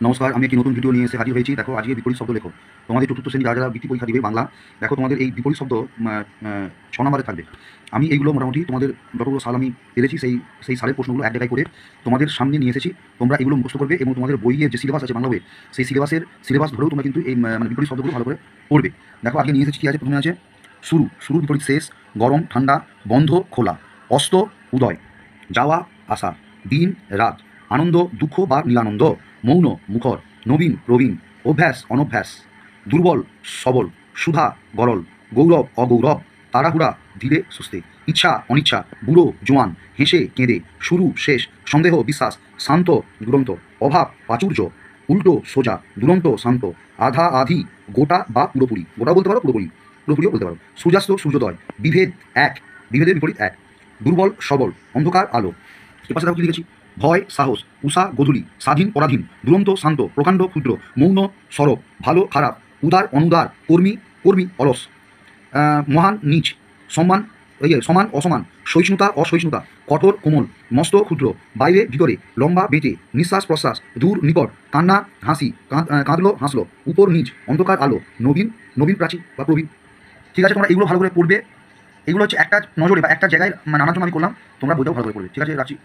নমস্কার, আমি একটি নতুন ভিডিও নিয়ে এসে হাজির হয়েছি। দেখো, আজকে বিপরীত শব্দ লেখো। তোমাদের চতুর্থ শ্রেণী যারা বৃত্তি পরীক্ষা দিবে বাংলা, দেখো তোমাদের এই বিপরীত শব্দ 6 নম্বরে থাকবে। আমি এইগুলো মোটামুটি তোমাদের যতগুলো সাল আমি পেরেছি সেই সালের প্রশ্নগুলো এক জায়গায় করে তোমাদের সামনে নিয়ে এসেছি। তোমরা এগুলো মুখস্থ করবে এবং তোমাদের বইয়ের যে সিলেবাস আছে বাংলা বইয়ের, সেই সিলেবাস ধরেও তোমরা কিন্তু এই মানে বিপরীত শব্দগুলো ভালো করে পড়বে। দেখো, আজকে নিয়ে এসেছি কী আছে। প্রথমে আছে শুরু, শুরুর বিপরীত শেষ। গরম ঠান্ডা, বন্ধ খোলা, অস্ত উদয়, যাওয়া আসা, দিন রাত, আনন্দ দুঃখ বা নিরানন্দ, মৌন মুখর, নবীন প্রবীণ, অভ্যাস অনভ্যাস, দুর্বল সবল, সুধা গরল, গৌরব অগৌরব, তাড়াহুড়া ধীরে সুস্থে, ইচ্ছা অনিচ্ছা, বুড়ো জোয়ান, হেসে কেঁদে, শুরু শেষ, সন্দেহ বিশ্বাস, শান্ত দুরন্ত, অভাব প্রাচুর্য, উল্টো সোজা, দুরন্ত শান্ত, আধা আধি, গোটা বা পুরোপুরি। গোটা বলতে পারো, পুরোপুরিও বলতে পারো। সূর্যাস্ত সূর্যোদয়, বিভেদ এক, বিভেদের বিপরীত এক, দুর্বল সবল, অন্ধকার আলো। এপাশে দেখো কি লিখেছি। ভয় সাহস, উষা গোধূলি, স্বাধীন পরাধীন, দুরন্ত শান্ত, প্রকাণ্ড ক্ষুদ্র, মৌন সরব, ভালো খারাপ, উদার অনুদার, কর্মী কর্মী অলস, মহান নীচ, সম্মান সমান অসমান, সহিষ্ণুতা অসহিষ্ণুতা, কঠোর কোমল, মস্ত ক্ষুদ্র, বাইরে ভিতরে, লম্বা বেঁটে, নিঃশ্বাস প্রশ্বাস, দূর নিকট, কান্না হাসি, কাঁদলো হাসলো, উপর নিচ, অন্ধকার আলো, নবীন নবীন প্রাচী বা প্রবীণ। ঠিক আছে, তোমরা এগুলো ভালো করে পড়বে। এগুলো হচ্ছে একটা নজরে বা একটা জায়গায় মানে আনার জন্য আমি করলাম। তোমরা বইটাও ভালো করে পড়বে। ঠিক আছে, রাখছি।